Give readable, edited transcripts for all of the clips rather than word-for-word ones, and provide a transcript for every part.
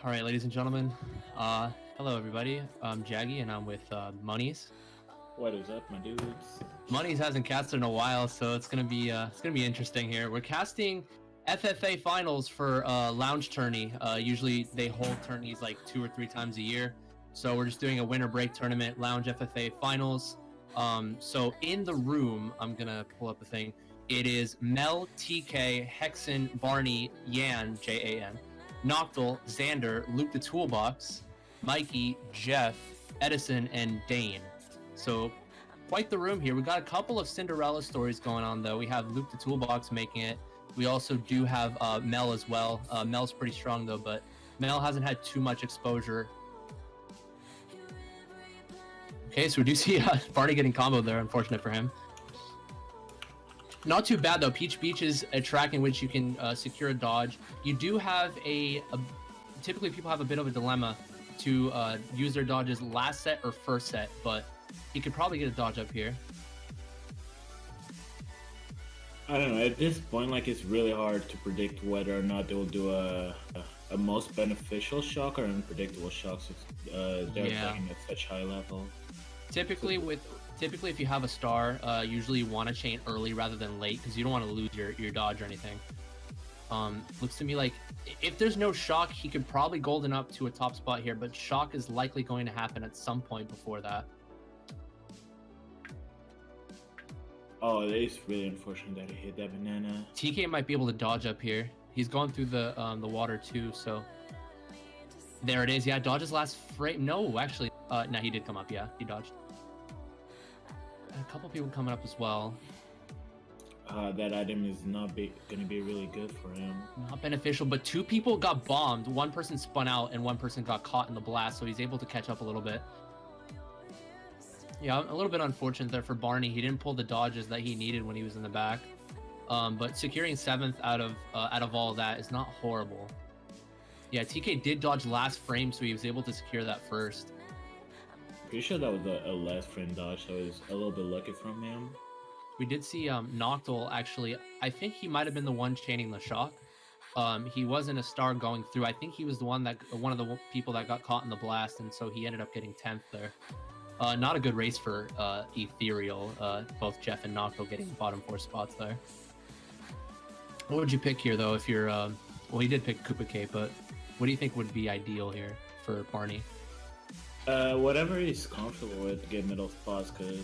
All right, ladies and gentlemen. Hello, everybody. I'm Jaggy, and I'm with Monyz. What is up, my dudes? Monyz hasn't casted in a while, so it's gonna be interesting here. We're casting FFA finals for lounge tourney. Usually they hold tourneys like 2 or 3 times a year, so we're just doing a winter break tournament, lounge FFA finals. So in the room, I'm gonna pull up the thing. It is Mel, TK, Hexen, Barney, Yan, Jan, Noct'l, Xander, Luke the Toolbox, Mikey, Jeff, Edison, and Dane. So quite the room here. We got a couple of Cinderella stories going on though. We have Luke the Toolbox making it. We also do have Mel as well. Mel's pretty strong though, but Mel hasn't had too much exposure. Okay, so we do see Barney getting comboed there. Unfortunate for him. Not too bad though. Peach Beach is a track in which you can secure a dodge. You do have typically people have a bit of a dilemma to use their dodges last set or first set, but he could probably get a dodge up here. I don't know, at this point, like, it's really hard to predict whether or not they will do a most beneficial shock or unpredictable shocks. They're playing at such high level. Typically, if you have a star, usually you want to chain early rather than late because you don't want to lose your dodge or anything. Looks to me like if there's no shock, he could probably golden up to a top spot here, but shock is likely going to happen at some point before that. Oh, it's really unfortunate that he hit that banana. TK might be able to dodge up here. He's going through the water too, so there it is. Yeah, dodges last frame. No, actually, no, he did come up. Yeah, he dodged. A couple people coming up as well. That item is not going to be really good for him. Not beneficial, but 2 people got bombed. 1 person spun out and 1 person got caught in the blast, so he's able to catch up a little bit. Yeah, a little bit unfortunate there for Barney. He didn't pull the dodges that he needed when he was in the back. But securing 7th out of all of that is not horrible. Yeah, TK did dodge last frame, so he was able to secure that first. Pretty sure that was a last frame dodge, so it was a little bit lucky from him. We did see Noct'l actually. I think he might have been the one chaining the shock. He wasn't a star going through. I think he was the one of the people that got caught in the blast, and so he ended up getting 10th there. Not a good race for Ethereal. Both Jeff and Noct'l getting bottom 4 spots there. What would you pick here, though, if you're... well, he did pick Batcake, but what do you think would be ideal here for Barney? Whatever he's comfortable with to get middle spots, because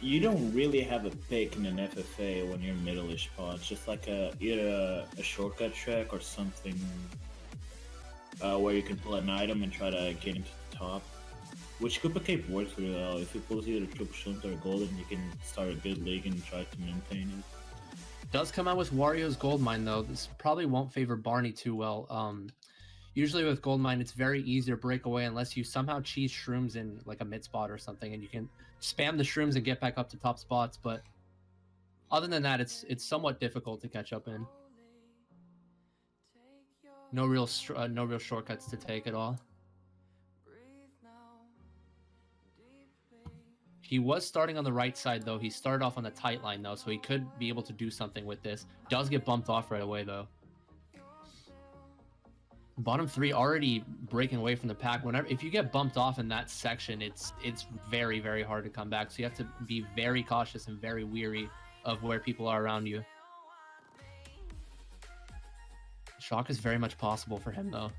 you don't really have a pick in an FFA when you're middle-ish spots. Just like either a shortcut track or something where you can pull an item and try to get into the top. Which Batcake works really well. If he pulls either triple shunt or golden, you can start a good league and try to maintain it. Does come out with Wario's Goldmine though. This probably won't favor Barney too well. Usually with Goldmine, it's very easy to break away unless you somehow cheese shrooms in like a mid spot or something, and you can spam the shrooms and get back up to top spots. But other than that, it's somewhat difficult to catch up in. No real shortcuts to take at all. He was starting on the right side, though. He started off on the tight line, though, so he could be able to do something with this. Does get bumped off right away, though. Bottom 3 already breaking away from the pack. If you get bumped off in that section, it's very, very hard to come back. So you have to be very cautious and very weary of where people are around you. Shock is very much possible for him, though.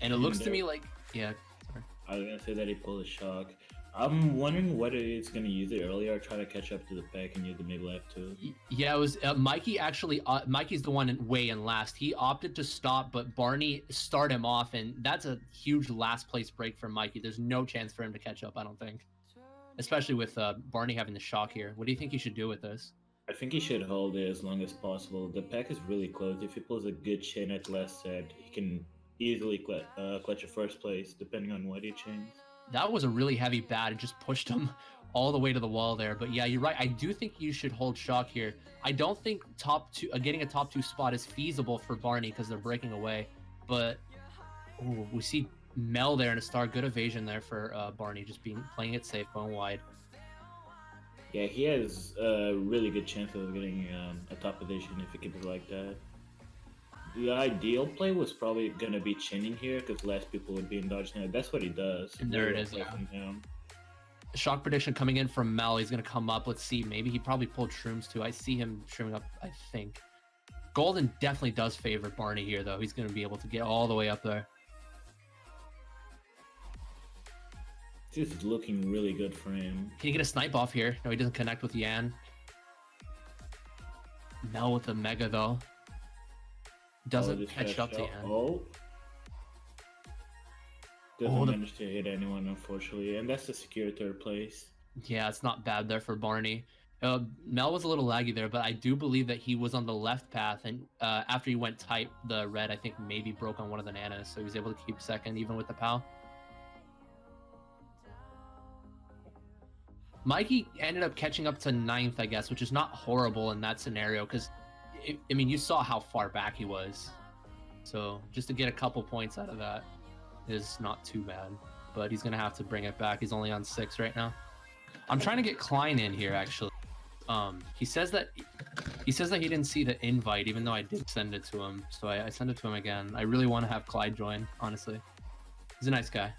And it looks to me like... Yeah, sorry. I was gonna say that he pulled a shock. I'm wondering whether it's gonna use it earlier or try to catch up to the pack and use the mid left too. Yeah, it was Mikey actually. Mikey's the one way in last. He opted to stop, but Barney started him off, and that's a huge last place break for Mikey. There's no chance for him to catch up, I don't think. Especially with Barney having the shock here. What do you think he should do with this? I think he should hold it as long as possible. The pack is really close. If he pulls a good chain at last set, he can easily clutch a first place, depending on what he chains. That was a really heavy bat. It just pushed him all the way to the wall there. But yeah, you're right. I do think you should hold shock here. I don't think getting a top 2 spot is feasible for Barney because they're breaking away. But ooh, we see Mel there and a star. Good evasion there for Barney, just playing it safe, going wide. Yeah, he has a really good chance of getting a top position if he keeps it like that. the ideal play was probably gonna be chinning here because less people would be in dodge now. That's what he does. And there it is, yeah. Shock prediction coming in from Mel. He's gonna come up. Let's see. Maybe he probably pulled shrooms too. I see him shrooming up, I think. Golden definitely does favor Barney here, though. He's gonna be able to get all the way up there. This is looking really good for him. Can you get a snipe off here? No, he doesn't connect with Yan. Mel with the mega, though. Doesn't catch up to Yan. Oh. Doesn't manage to hit anyone, unfortunately. And that's the secure third place. Yeah, it's not bad there for Barney. Mel was a little laggy there, but I do believe that he was on the left path. And after he went tight, the red, I think, maybe broke on one of the nanas. So he was able to keep second, even with the POW. Mikey ended up catching up to 9th, I guess, which is not horrible in that scenario because, I mean, you saw how far back he was. So just to get a couple points out of that is not too bad. But he's going to have to bring it back. He's only on 6 right now. I'm trying to get Klyne in here, actually. He says that he didn't see the invite, even though I did send it to him. So I sent it to him again. I really want to have Klyne join, honestly. He's a nice guy.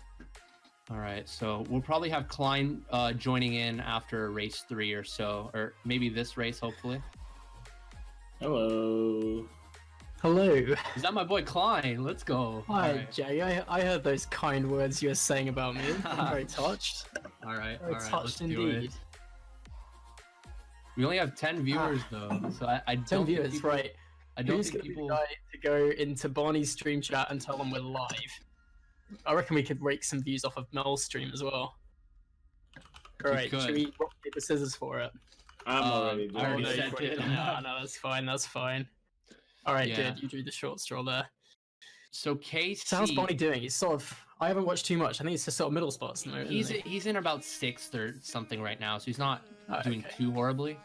All right, so we'll probably have Klyne joining in after race 3 or so, or maybe this race, hopefully. Hello. Hello. Is that my boy Klyne? Let's go. Hi, right. Jay. I heard those kind words you were saying about me. I'm very touched. All right, Very touched indeed. We only have 10 viewers though, so I don't 10 think viewers, people, right? I don't Who's think gonna people be the guy to go into Barney's stream chat and tell them we're live? I reckon we could rake some views off of Mel's stream as well. Alright, should we rock paper scissors for it? I'm already I already said it. No, that's fine, that's fine. Alright, Yeah. good, you drew the short straw there. So KC. So how's Barney doing? He's sort of, I haven't watched too much, I think he's just sort of middle spots at the moment, He's in about 6th or something right now, so he's not doing too horribly.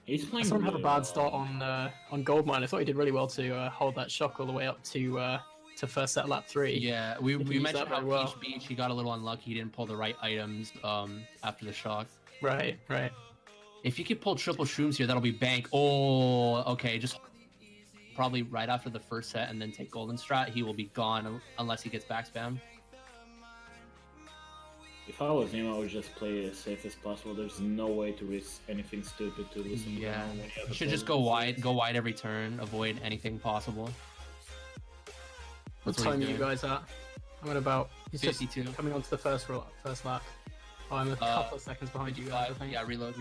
He's playing. I saw him have a bad start on Goldmine. I thought he did really well to hold that shock all the way up to first set lap 3. Yeah, we mentioned how well. Peach Beach, he got a little unlucky. He didn't pull the right items after the shock. Right. If you could pull triple shrooms here, that'll be bank. Oh, okay, just probably right after the first set and then take golden strat. He will be gone unless he gets back spam. If I was him, I would just play it as safe as possible. There's no way to risk anything stupid to lose. Yeah, you should just go wide every turn, avoid anything possible. What time are you guys at? I'm at about 52. Just coming onto the first lap. Oh, I'm a couple of seconds behind you guys, I think. Yeah, reload.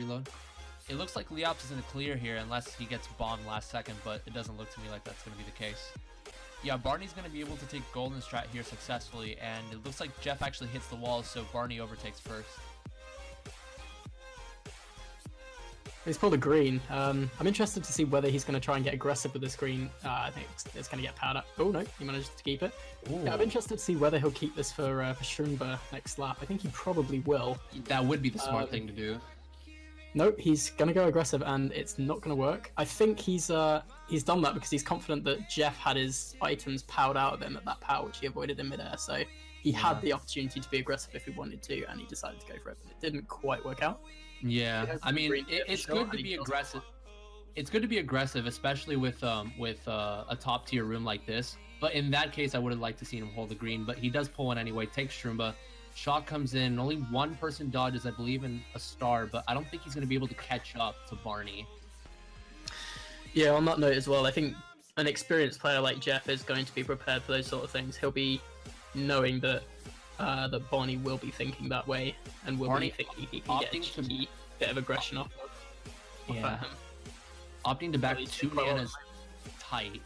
It looks like Leops is in the clear here unless he gets bombed last second, but it doesn't look to me like that's going to be the case. Yeah, Barney's going to be able to take golden strat here successfully, and it looks like Jeff actually hits the wall, so Barney overtakes first. He's pulled a green. I'm interested to see whether he's going to try and get aggressive with this green. I think it's going to get powered up. Oh no, he managed to keep it. Yeah, I'm interested to see whether he'll keep this for Shroomba next lap. I think he probably will. That would be the smart thing to do. Nope, he's going to go aggressive, and it's not going to work. I think he's done that because he's confident that Jeff had his items powered out of him at that power, which he avoided in midair. So he had the opportunity to be aggressive if he wanted to, and he decided to go for it, but it didn't quite work out. Yeah, I mean, it's good to be aggressive. It's good to be aggressive, especially with a top tier room like this. But in that case, I would have liked to see him hold the green, but he does pull one anyway. Takes Shroomba. Shock comes in. Only one person dodges, I believe, in a star, but I don't think he's going to be able to catch up to Barney. Yeah, on that note as well, I think an experienced player like Jeff is going to be prepared for those sort of things. He'll be knowing that that Barney will be thinking that way, and will be thinking he can get a cheeky bit of aggression off him. Opting to back 2 manas tight.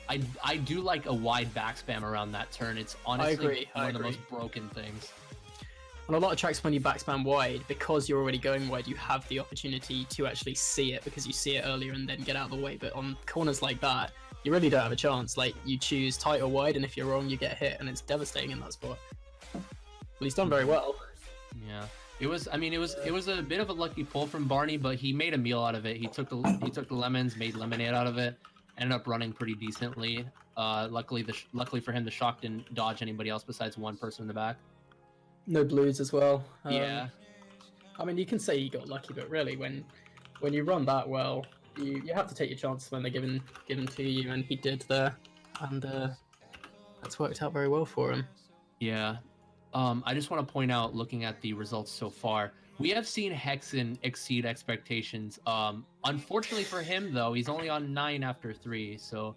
I do like a wide back spam around that turn. It's honestly one of the most broken things. On a lot of tracks, when you backspam wide, because you're already going wide, you have the opportunity to actually see it because you see it earlier and then get out of the way. But on corners like that, you really don't have a chance. Like, you choose tight or wide, and if you're wrong, you get hit, and it's devastating in that spot. Well, he's done very well. Yeah, it was. I mean, it was a bit of a lucky pull from Barney, but he made a meal out of it. He took the lemons, made lemonade out of it, ended up running pretty decently. Luckily for him, the shock didn't dodge anybody else besides one person in the back. No blues as well. Yeah. I mean, you can say you got lucky, but really, when you run that well, you have to take your chances when they're given to you, and he did there. and that's worked out very well for him. Yeah. I just want to point out, looking at the results so far, we have seen Hexen exceed expectations. Unfortunately for him, though, he's only on 9 after 3, so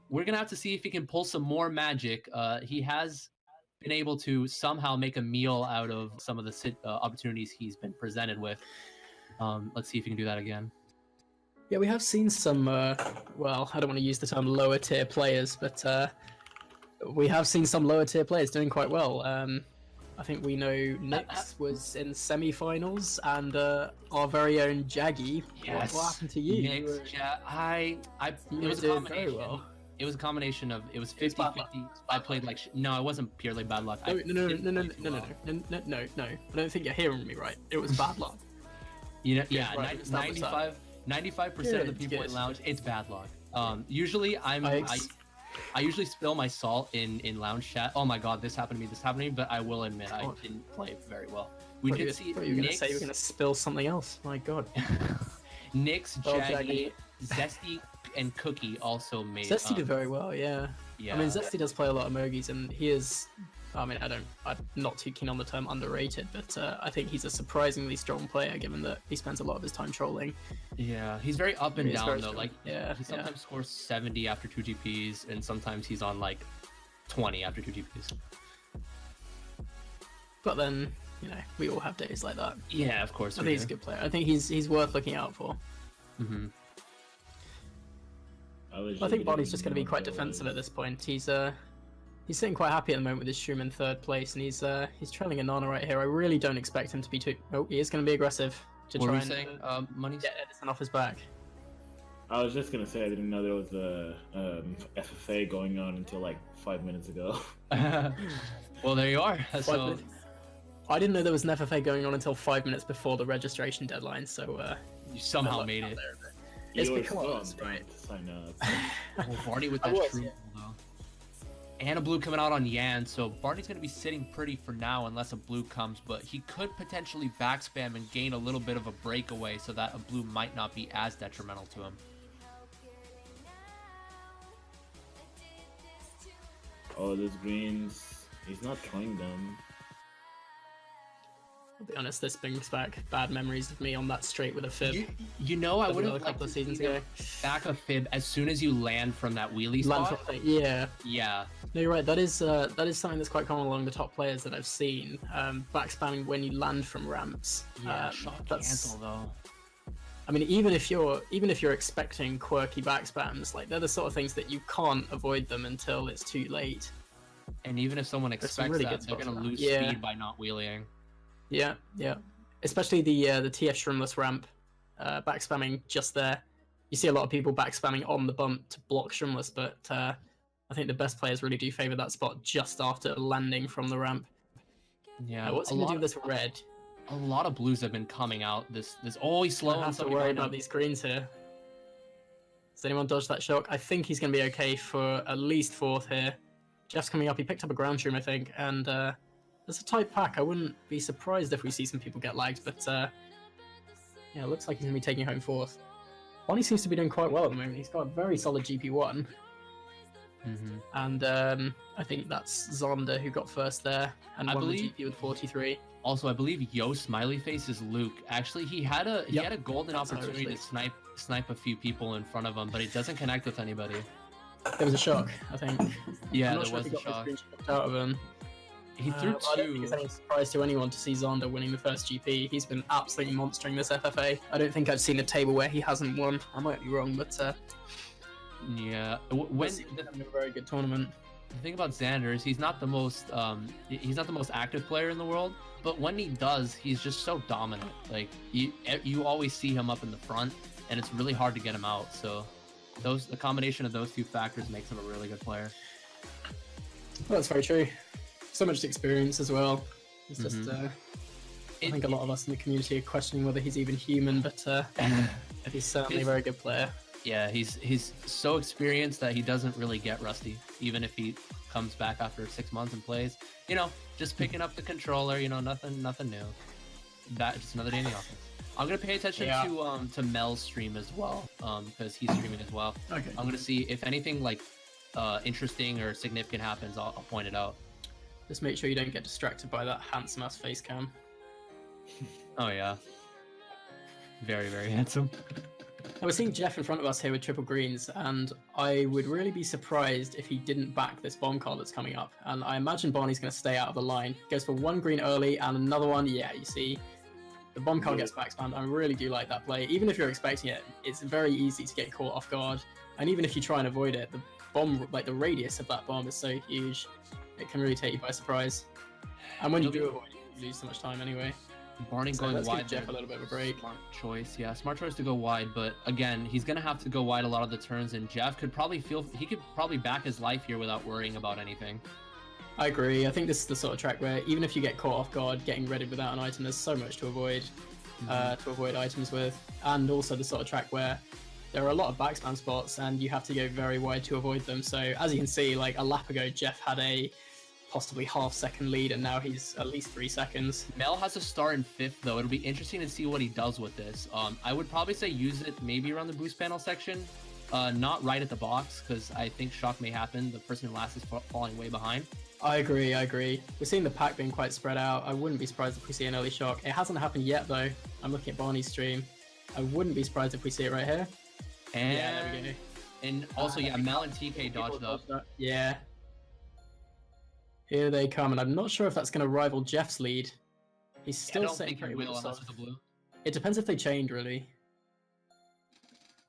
we're gonna have to see if he can pull some more magic. He has been able to somehow make a meal out of some of the opportunities he's been presented with. Let's see if he can do that again. Yeah, we have seen some, well, I don't want to use the term lower tier players, but we have seen some lower tier players doing quite well. I think we know Nix was in semi-finals, and our very own Jaggy. Yes. What happened to you? Nix, it was a combination. Well. It was a combination of, it was 50-50. I played like no, it wasn't purely bad luck. No. I don't think you're hearing me right. It was bad luck. You know, yeah, right, 95% of the people in lounge, it's bad luck. Usually I usually spill my salt in lounge chat. Oh my god, this happened to me, but I will admit I didn't play very well. We did see you were gonna say you were gonna spill something else. My god. Nix, Jaggy, Zesty, and Cookie also made. Zesty did very well, yeah. Yeah. I mean, Zesty does play a lot of Mogies, and he is. I mean, I'm not too keen on the term underrated, but I think he's a surprisingly strong player, given that he spends a lot of his time trolling. Yeah, he's very up and down though. Strong. Like, he sometimes scores 70 after 2 GPs, and sometimes he's on like 20 after 2 GPs. But then, you know, we all have days like that. Yeah, of course. I think he's a good player. I think he's worth looking out for. Mm-hmm. I think Barney's just going to be quite defensive at this point. He's sitting quite happy at the moment with his stream in 3rd place, and he's trailing a Nana right here. I really don't expect him to be too. Oh, he is going to be aggressive to what try and saying? Monyz? Get Edison off his back. I was just gonna say I didn't know there was a FFA going on until like 5 minutes ago. Well, there you are. So I didn't know there was an FFA going on until 5 minutes before the registration deadline. So you somehow made it. It's because right. Sign up. Oh, Barney with that true though. And a blue coming out on Yan, so Barney's going to be sitting pretty for now unless a blue comes, but he could potentially backspam and gain a little bit of a breakaway so that a blue might not be as detrimental to him. Oh, those greens. He's not trying them. I'll be honest, this brings back bad memories of me on that straight with a fib. You know, I would have a couple of seasons ago. Back a fib as soon as you land from that wheelie spot. Yeah. Yeah. No, you're right. That is something that's quite common along the top players that I've seen. Backspamming when you land from ramps. Yeah, shot cancel though. I mean, even if you're expecting quirky backspams, like they're the sort of things that you can't avoid them until it's too late. And even if someone expects really that, they're gonna lose speed by not wheeling. Yeah, yeah. Especially the TF shrimless ramp, backspamming just there. You see a lot of people backspamming on the bump to block shrimless, but I think the best players really do favor that spot just after landing from the ramp. Yeah. What's he gonna do with this red? A lot of blues have been coming out. This always slow. I have to worry about these greens here. Does anyone dodge that shock? I think he's gonna be okay for at least 4th here. Jeff's coming up. He picked up a ground shroom, I think, and it's a tight pack. I wouldn't be surprised if we see some people get lagged, but yeah, it looks like he's gonna be taking home 4th. Bonnie seems to be doing quite well at the moment. He's got a very solid GP1. And I think that's Xander who got 1st there and won the GP with 43. Also, I believe Yo Smiley Face is Luke. Actually, he had a golden opportunity to snipe a few people in front of him, but he doesn't connect with anybody. There was a shock, I think. Yeah, there was a shock. Out of him. He threw 2. I don't think it's any surprise to anyone to see Xander winning the 1st GP. He's been absolutely monstering this FFA. I don't think I've seen a table where he hasn't won. I might be wrong, but yeah, he's having a very good tournament. The thing about Xander is he's not the most active player in the world, but when he does, he's just so dominant. Like you always see him up in the front, and it's really hard to get him out. So the combination of those 2 factors makes him a really good player. Well, that's very true. So much experience as well. It's just I think a lot of us in the community are questioning whether he's even human, but he's certainly a very good player. Yeah, he's so experienced that he doesn't really get rusty, even if he comes back after 6 months and plays. You know, just picking up the controller. You know, nothing new. That just another day in the office. I'm gonna pay attention to Mel's stream as well, because he's streaming as well. Okay. I'm gonna see if anything like interesting or significant happens, I'll point it out. Just make sure you don't get distracted by that handsome ass face cam. Oh yeah, very very handsome. We're seeing Jeff in front of us here with triple greens, and I would really be surprised if he didn't back this bomb card that's coming up. And I imagine Barney's going to stay out of the line. Goes for one green early and another one. Yeah, you see, the bomb card gets backspammed. I really do like that play. Even if you're expecting it, it's very easy to get caught off guard. And even if you try and avoid it, the bomb, like the radius of that bomb is so huge, it can really take you by surprise. And when you do avoid it, you lose so much time anyway. Barney So going let's wide give Jeff there. a little bit of a break. Smart choice, yeah. Smart choice to go wide, but again, he's gonna have to go wide a lot of the turns, and Jeff could probably back his life here without worrying about anything. I agree. I think this is the sort of track where even if you get caught off guard, getting ready without an item, there's so much to avoid items with, and also the sort of track where there are a lot of backspam spots, and you have to go very wide to avoid them. So as you can see, like a lap ago, Jeff had a possibly half-second lead, and now he's at least 3 seconds. Mel has a star in 5th, though. It'll be interesting to see what he does with this. I would probably say use it maybe around the boost panel section, not right at the box, because I think shock may happen. The person who last is falling way behind. I agree. We're seeing the pack being quite spread out. I wouldn't be surprised if we see an early shock. It hasn't happened yet, though. I'm looking at Barney's stream. I wouldn't be surprised if we see it right here. And, yeah, there we go. And also, yeah, Mel and TK dodged up. Yeah. Here they come, and I'm not sure if that's going to rival Jeff's lead. He's still I don't sitting think he pretty will well. unless it's a blue. It depends if they change, really.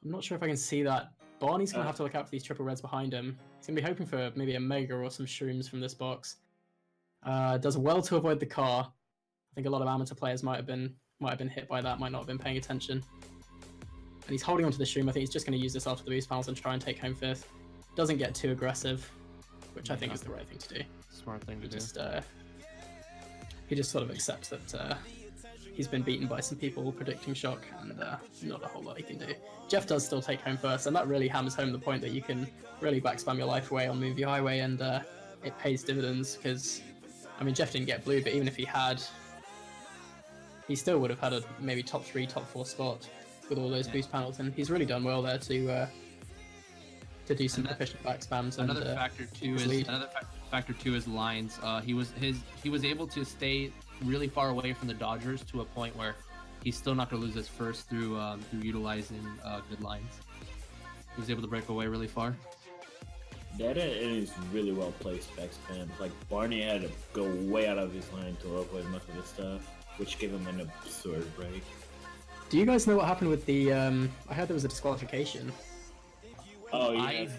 I'm not sure if I can see that. Barney's going to have to look out for these triple reds behind him. He's going to be hoping for maybe a mega or some shrooms from this box. Does well to avoid the car. I think a lot of amateur players might have been hit by that, might not have been paying attention. And he's holding onto the shroom. I think he's just going to use this after the boost panels and try and take home 5th. Doesn't get too aggressive, which I think is the right thing to do. Smart thing to do. He just sort of accepts that he's been beaten by some people predicting shock, and not a whole lot he can do. Jeff does still take home 1st, and that really hammers home the point that you can really backspam your life away on Movie Highway, and it pays dividends, because, I mean, Jeff didn't get blue, but even if he had, he still would have had a maybe top 3, top 4 spot with all those boost panels, and he's really done well there to do some efficient backspams. Another factor too is lines. He was able to stay really far away from the Dodgers to a point where he's still not going to lose his first through utilizing good lines. He was able to break away really far. That is really well placed backspam. Like Barney had to go way out of his line to avoid most of his stuff, which gave him an absurd break. Do you guys know what happened with the? I heard there was a disqualification. Oh yes,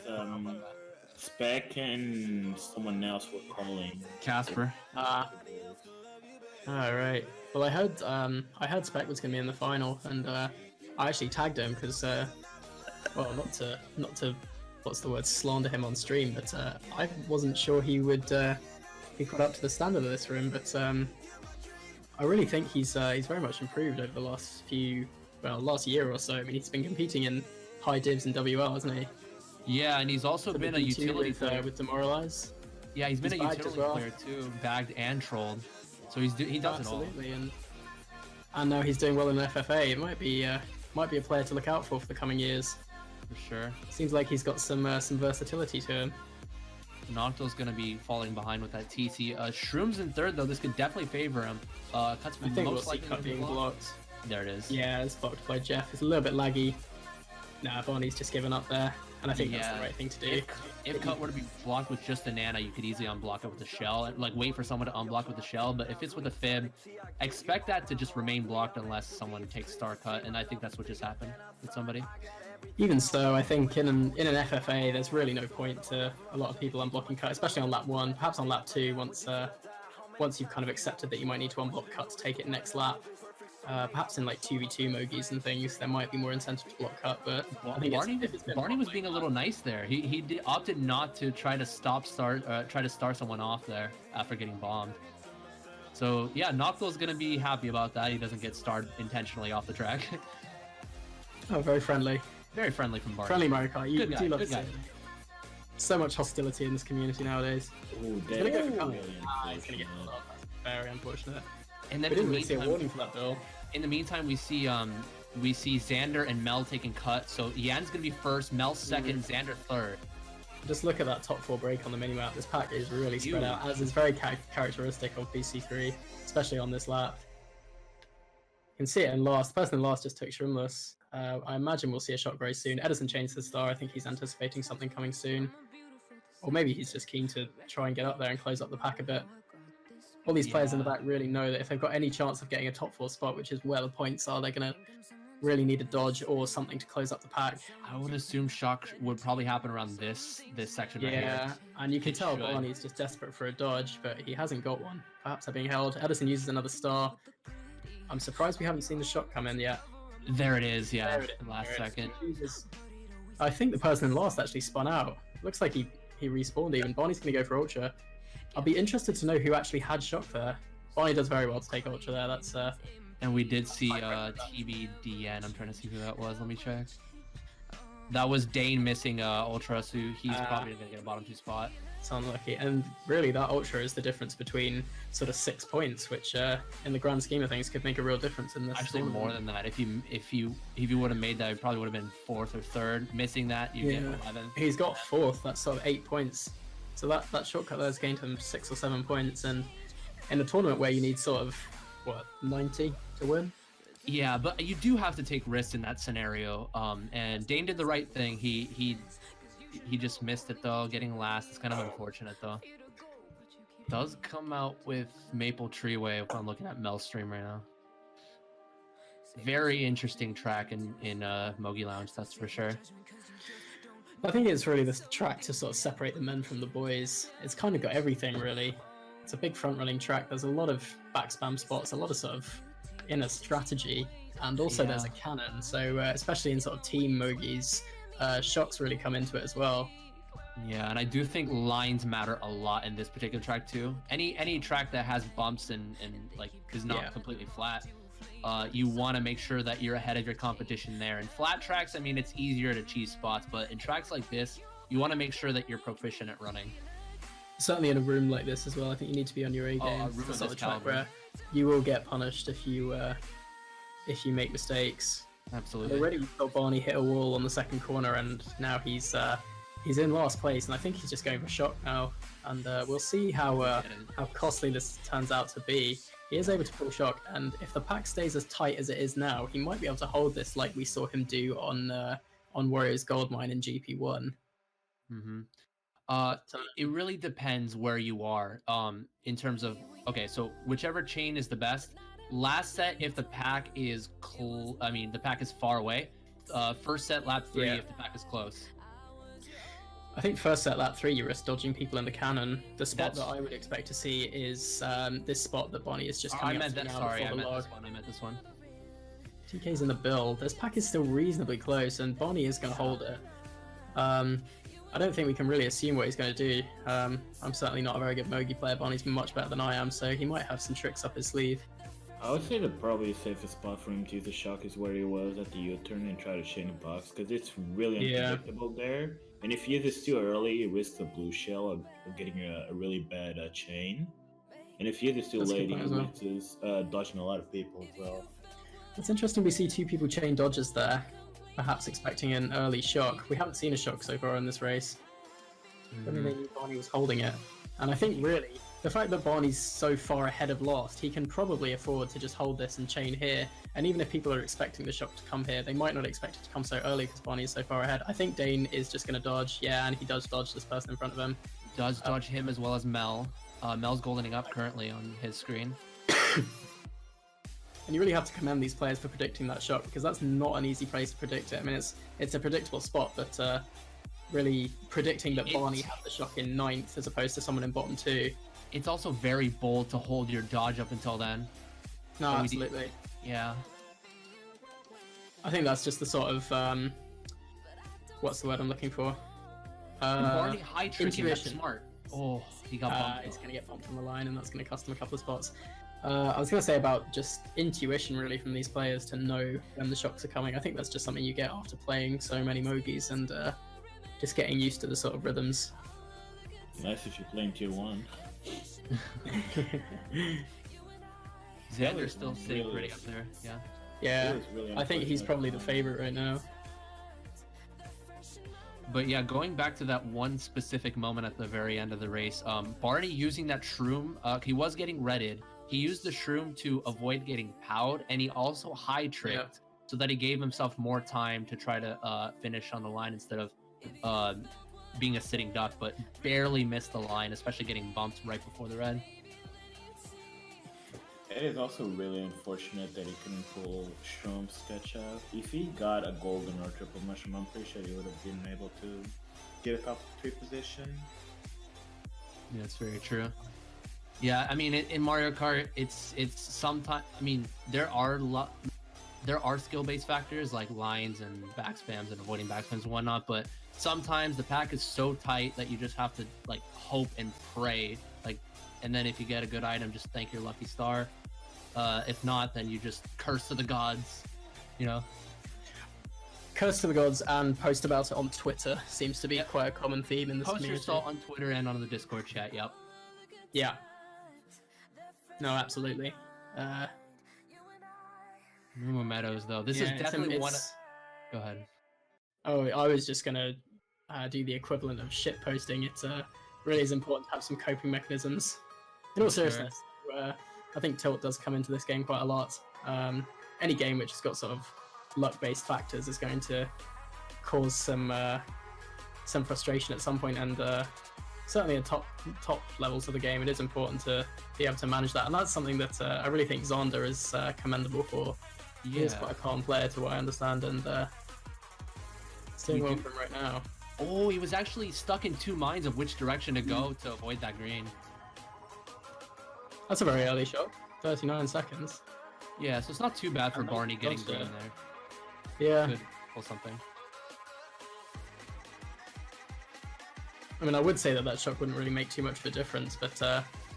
Spec and someone else were calling. Casper. Alright. Well, I heard Spec was gonna be in the final, and I actually tagged him because, well, not to, what's the word, slander him on stream, but I wasn't sure he would be put up to the standard of this room, but I really think he's very much improved over the last year or so. I mean, he's been competing in high divs and WL, hasn't he? Yeah, and he's also been a utility player with Demoralize. Yeah, he's been a utility player too, bagged and trolled. So he does it all. Absolutely, and now he's doing well in FFA. It might be a player to look out for the coming years. For sure. Seems like he's got some versatility to him. Noct'l's gonna be falling behind with that TC. Shrooms in 3rd though. This could definitely favor him. Cuts I think most we'll see likely Cut being blocked. There it is. Yeah, it's blocked by Jeff. It's a little bit laggy. Nah, Barney's just given up there, and I think that's the right thing to do. If Cut were to be blocked with just a Nana, you could easily unblock it with a shell, and like wait for someone to unblock with a shell. But if it's with a Fib, expect that to just remain blocked unless someone takes Star Cut, and I think that's what just happened with somebody. Even so, I think in an FFA, there's really no point to a lot of people unblocking Cut, especially on lap 1, perhaps on lap 2, once you've kind of accepted that you might need to unblock Cut to take it next lap. Perhaps in like 2v2 mogies and things, there might be more incentive to block Cut, but I think Barney was being a little nice there. He opted not to try to start someone off there after getting bombed. So yeah, Noct'l's gonna be happy about that. He doesn't get starred intentionally off the track. Oh, very friendly. Very friendly from Barney. Friendly Mario Kart. You do love to see guy. it. So much hostility in this community nowadays. Ooh, He's gonna go for Cut. He's gonna get blocked. That's very unfortunate. And then We didn't really see a warning for that, Bill. In the meantime, we see Xander and Mel taking Cut. So Yan's gonna be 1st, Mel's 2nd, Xander 3rd. Just look at that top 4 break on the minimap. This pack is really spread out, as is very characteristic of BC3, especially on this lap. You can see it in last. The person in last just took Shrimless. I imagine we'll see a shot very soon. Edison changed his star. I think he's anticipating something coming soon. Or maybe he's just keen to try and get up there and close up the pack a bit. All these players in the back really know that if they've got any chance of getting a top 4 spot, which is where the points are, they're going to really need a dodge or something to close up the pack. I would assume shock would probably happen around this section right here. Yeah, and you can tell Barney's just desperate for a dodge, but he hasn't got one. Perhaps they're being held. Edison uses another star. I'm surprised we haven't seen the shot come in yet. There it is, yeah, There it is. last second. I think the person in last actually spun out. Looks like he respawned even. Barney's going to go for Ultra. I'll be interested to know who actually had shock there. Barney does very well to take Ultra there. That's And we did see TBDN. I'm trying to see who that was. Let me check. That was Dane missing Ultra, so he's probably going to get a bottom 2 spot. It's unlucky. And really, that Ultra is the difference between sort of 6 points, which in the grand scheme of things could make a real difference in this. Actually, more than that. If you would have made that, it probably would have been 4th or 3rd. Missing that, you get 11. He's got 4th. That's sort of 8 points. So that shortcut there has gained him 6 or 7 points. And in a tournament where you need sort of, what, 90 to win? Yeah, but you do have to take risks in that scenario. And Dane did the right thing. He just missed it though, getting last. It's kind of unfortunate though. Does come out with Maple Treeway if I'm looking at Mel's stream right now. Very interesting track in Mogi Lounge, that's for sure. I think it's really this track to sort of separate the men from the boys. It's kind of got everything really. It's a big front running track. There's a lot of back spam spots, a lot of sort of inner strategy, and also there's a cannon. So especially in sort of team Mogis, shocks really come into it as well. Yeah, and I do think lines matter a lot in this particular track too. Any track that has bumps and like is not completely flat, you want to make sure that you're ahead of your competition there. In flat tracks, I mean, it's easier to cheese spots, but in tracks like this, you want to make sure that you're proficient at running. Certainly in a room like this as well, I think you need to be on your A game. It's the sort of track where you will get punished if you make mistakes. Absolutely. Already we saw Barney hit a wall on the second corner, and now he's in last place, and I think he's just going for shock now. And we'll see how costly this turns out to be. He is able to pull shock, and if the pack stays as tight as it is now, he might be able to hold this like we saw him do on Warriors Goldmine in GP1. Mm-hmm. It really depends where you are in terms of, okay, so whichever chain is the best. Last set, if the pack is the pack is far away. First set, lap 3, if the pack is close. I think first set, lap 3, you risk dodging people in the cannon. The spot that I would expect to see is this spot that Bonnie is just coming up to now before the log. I meant this one. TK's in the build. This pack is still reasonably close, and Bonnie is going to hold it. I don't think we can really assume what he's going to do. I'm certainly not a very good Mogi player. Bonnie's much better than I am, so he might have some tricks up his sleeve. I would say that probably the safest spot for him to use the shock is where he was at the U-turn and try to chain a box, because it's really unpredictable there. And if he uses too early, he risks a blue shell of getting a really bad chain. And if he uses too late, he risks dodging a lot of people as well. It's interesting we see 2 people chain dodges there, perhaps expecting an early shock. We haven't seen a shock so far in this race. I mean, they knew Barney was holding it. And I think really, the fact that Barney's so far ahead of last, he can probably afford to just hold this and chain here. And even if people are expecting the shock to come here, they might not expect it to come so early because Barney is so far ahead. I think Dane is just going to dodge. Yeah, and he does dodge this person in front of him. Does dodge him as well as Mel. Mel's goldening up currently on his screen. And you really have to commend these players for predicting that shock, because that's not an easy place to predict it. I mean, it's a predictable spot, but really predicting that Barney had the shock in 9th as opposed to someone in bottom 2. It's also very bold to hold your dodge up until then. No, so absolutely. Yeah. I think that's just the sort of what's the word I'm looking for? Barney high tricking, that's intuition. Smart. Oh, he got bumped. He's going to get bumped from the line, and that's going to cost him a couple of spots. I was going to say about just intuition, really, from these players to know when the shocks are coming. I think that's just something you get after playing so many Mogis and just getting used to the sort of rhythms. Nice if you're playing tier 1. Xander's still sitting pretty up there, yeah. Yeah, I think he's probably the favorite right now. But yeah, going back to that one specific moment at the very end of the race, Barney using that shroom, he was getting redded. He used the shroom to avoid getting powed, and he also high tricked so that he gave himself more time to try to finish on the line instead of being a sitting duck, but barely missed the line, especially getting bumped right before the red. It is also really unfortunate that he couldn't pull Shroom sketch out. If he got a golden or triple mushroom, I'm pretty sure he would have been able to get a top 3 position. Yeah, that's very true. Yeah, I mean, in Mario Kart, it's sometimes. I mean, there are skill-based factors like lines and backspams and avoiding backspams and whatnot, but sometimes the pack is so tight that you just have to like hope and pray, like, and then if you get a good item, just thank your lucky star. If not, then you just curse to the gods, you know. Curse to the gods and post about it on Twitter seems to be quite a common theme in this Post community. your salt on Twitter and on the Discord chat. Yep. Yeah. No, absolutely. Rumor Meadows, though. This is definitely one. Go ahead. Oh, I was just gonna do the equivalent of shit posting. It really is important to have some coping mechanisms. In all seriousness, I think tilt does come into this game quite a lot. Any game which has got sort of luck-based factors is going to cause some frustration at some point, and certainly at top levels of the game, it is important to be able to manage that, and that's something that I really think Xander is commendable for. He is quite a calm player, to what I understand, and it's doing well for him right now. Oh, he was actually stuck in 2 minds of which direction to go to avoid that green. That's a very early shot. 39 seconds. Yeah, so it's not too bad for Barney getting green there. Yeah. Could pull something. I mean, I would say that shot wouldn't really make too much of a difference, but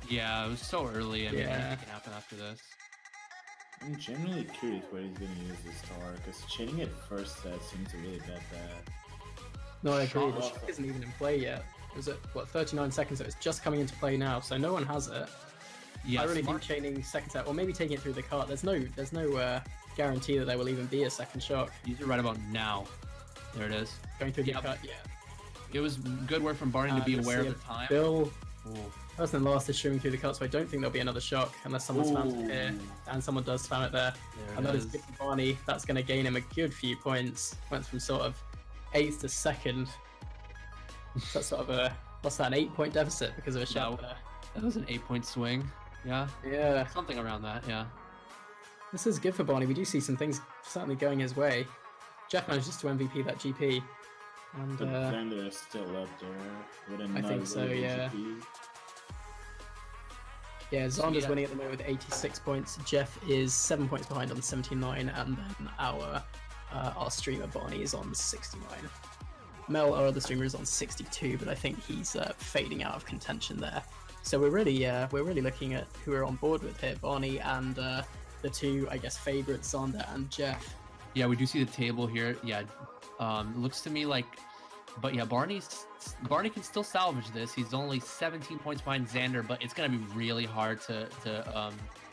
yeah, it was so early. I mean, anything can happen after this. I'm generally curious where he's going to use his star, because cheating at first set seems really bad. No, I agree. The shot isn't even in play yet. It was at, what, 39 seconds, so it's just coming into play now, so no one has it. Yeah, I really think chaining second set, or maybe taking it through the cart, there's no guarantee that there will even be a second shock. These are right about now. There it is. Going through the cart, yeah. It was good work from Barney to be aware of the time. Bill, first and last is streaming through the cart, so I don't think there'll be another shock unless someone spams it here, and someone does spam it there. And that is good for Barney. That's going to gain him a good few points. Went from sort of 8th to 2nd. So that's sort of a, what's that, an 8-point deficit because of a shot there. That was an 8-point swing. Yeah. Yeah. Something around that, yeah. This is good for Barney. We do see some things certainly going his way. Jeff manages to MVP that GP. And Xander is still up there. With I think so, yeah. GP. Yeah, Xander's winning at the moment with 86 points. Jeff is 7 points behind on 79, and then our streamer Barney is on 69. Mel, our other streamer, is on 62, but I think he's fading out of contention there. So we're really looking at who we're on board with here, Barney and the two, I guess, favorites, Xander and Jeff. Yeah, we do see the table here. Yeah, looks to me like, but yeah, Barney can still salvage this. He's only 17 points behind Xander, but it's gonna be really hard to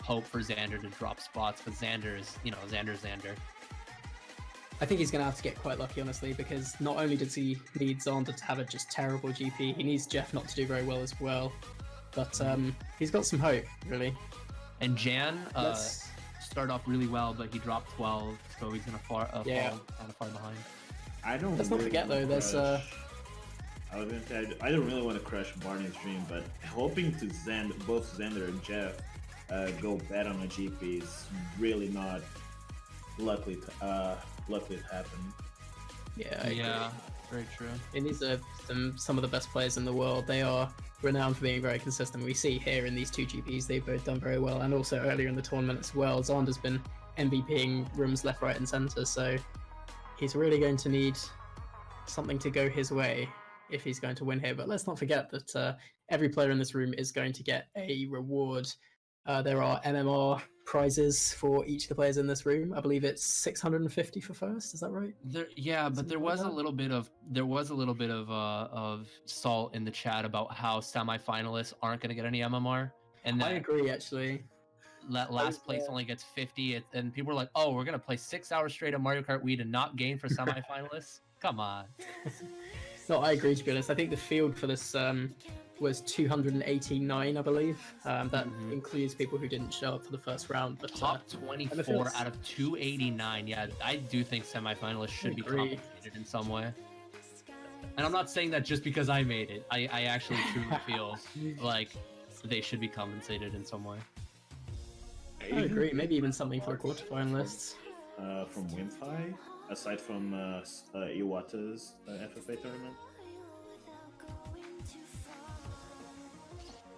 hope for Xander to drop spots. But Xander is, Xander. I think he's going to have to get quite lucky, honestly, because not only does he need Xander to have a just terrible GP, he needs Jeff not to do very well as well. But he's got some hope, really. And Jan started off really well, but he dropped 12, so he's going to fall kind of far behind. Let's not forget, though, there's... I was going to say, I don't really want to crush Barney's dream, but hoping to both Xander and Jeff go bad on a GP is really not likely to happen. Yeah, very true. And these are some of the best players in the world. They are renowned for being very consistent. We see here in these two GPs, they've both done very well, and also earlier in the tournament as well. Xander's been MVPing rooms left, right, and center, so he's really going to need something to go his way if he's going to win here. But let's not forget that every player in this room is going to get a reward. There are MMR prizes for each of the players in this room. I believe it's 650 for first. Is that right? But there was a little bit of salt in the chat about how semifinalists aren't going to get any MMR, and I agree, actually. Last place only gets 50, and people are like, "Oh, we're going to play 6 hours straight of Mario Kart Wii to not gain for semifinalists." Come on. No, I agree, to be honest. I think the field for this was 289, I believe. That includes people who didn't show up for the first round. But Top 24 out of 289. Yeah, I do think semifinalists should be compensated in some way. And I'm not saying that just because I made it. I actually truly feel like they should be compensated in some way. I agree. Maybe even something for quarterfinalists. From WinFi, aside from Iwata's FFA tournament.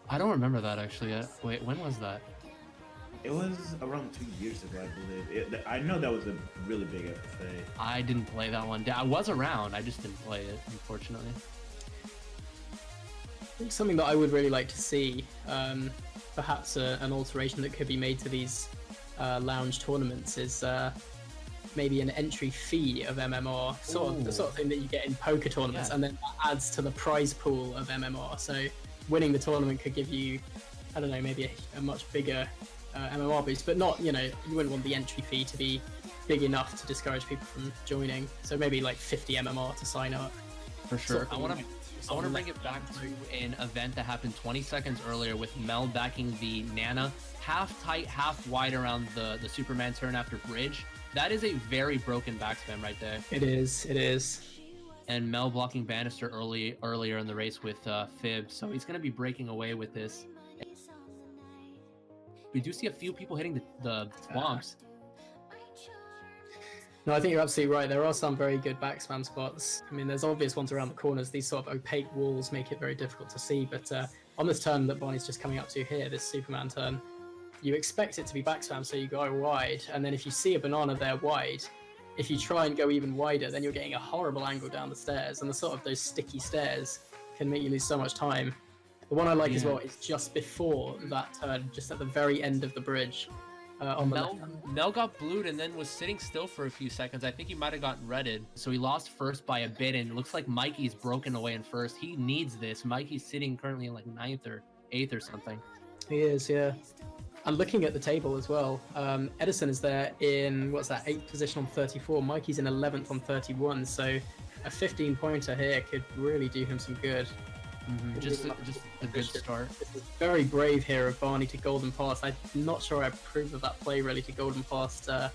I don't remember that actually. Wait, when was that? It was around 2 years ago, I believe. I know that was a really big FFA. I didn't play that one. I was around. I just didn't play it, unfortunately. I think something that I would really like to see, perhaps an alteration that could be made to these lounge tournaments, is maybe an entry fee of MMR, the sort of thing that you get in poker tournaments, and then that adds to the prize pool of MMR. So winning the tournament could give you, I don't know, maybe a much bigger MMR boost, but not, you wouldn't want the entry fee to be big enough to discourage people from joining. So maybe like 50 MMR to sign up. For sure. I want to bring it back to an event that happened 20 seconds earlier with Mel backing the Nana half tight, half wide around the Superman turn after bridge. That is a very broken backspam right there. It is. And Mel blocking Bannister earlier in the race with Fib, so he's going to be breaking away with this. We do see a few people hitting the swamps. No, I think you're absolutely right. There are some very good backspam spots. I mean, there's obvious ones around the corners. These sort of opaque walls make it very difficult to see. But on this turn that Barney's just coming up to here, this Superman turn, you expect it to be backspam, so you go wide. And then if you see a banana there wide, if you try and go even wider, then you're getting a horrible angle down the stairs. And the sort of those sticky stairs can make you lose so much time. The one I like as well is just before that turn, just at the very end of the bridge. Mel got blued and then was sitting still for a few seconds. I think he might have gotten redded. So he lost first by a bit, and it looks like Mikey's broken away in first. He needs this. Mikey's sitting currently in like 9th or 8th or something. He is, yeah. And looking at the table as well, Edison is there in, 8th position on 34. Mikey's in 11th on 31. So a 15-pointer here could really do him some good. Just a good start. This is very brave here of Barney to golden pass. I'm not sure I approve of that play really to golden pass the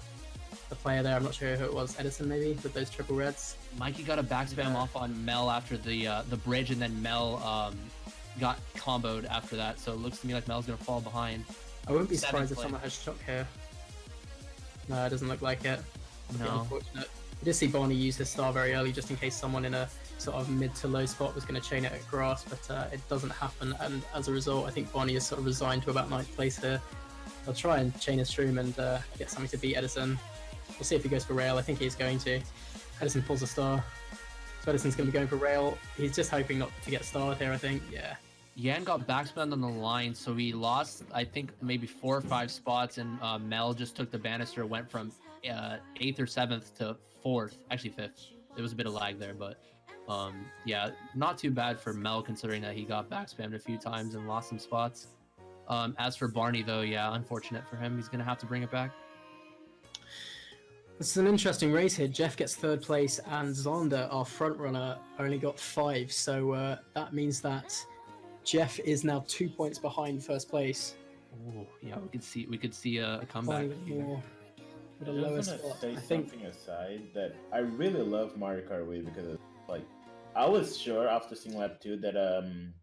player there. I'm not sure who it was. Edison maybe with those triple reds. Mikey got a backspam off on Mel after the bridge, and then Mel got comboed after that. So it looks to me like Mel's gonna fall behind. I wouldn't be surprised if someone has shock here. No, it doesn't look like it. No. Unfortunate. I did see Barney use his star very early just in case someone in a sort of mid to low spot was going to chain it at grass, but it doesn't happen, and as a result I think Barney is sort of resigned to about 9th place here. He'll try and chain his stream and get something to beat Edison. We'll see if he goes for rail. I think he's going to. Edison pulls a star, so Edison's going to be going for rail. He's just hoping not to get starred here, I think. Yeah. Yan got backspammed on the line, so he lost I think maybe 4 or 5 spots, and Mel just took the banister, went from 8th or 7th to 4th, actually 5th. There was a bit of lag there, but yeah, not too bad for Mel considering that he got backspammed a few times and lost some spots. As for Barney though, yeah, unfortunate for him. He's gonna have to bring it back. This is an interesting race here. Jeff gets 3rd place and Xander, our front runner, only got 5. So that means that Jeff is now 2 points behind 1st place. Oh yeah, we could see a comeback. With a lower spot. Say something aside that I really love Mario Kart Wii because like I was sure after seeing lap 2 that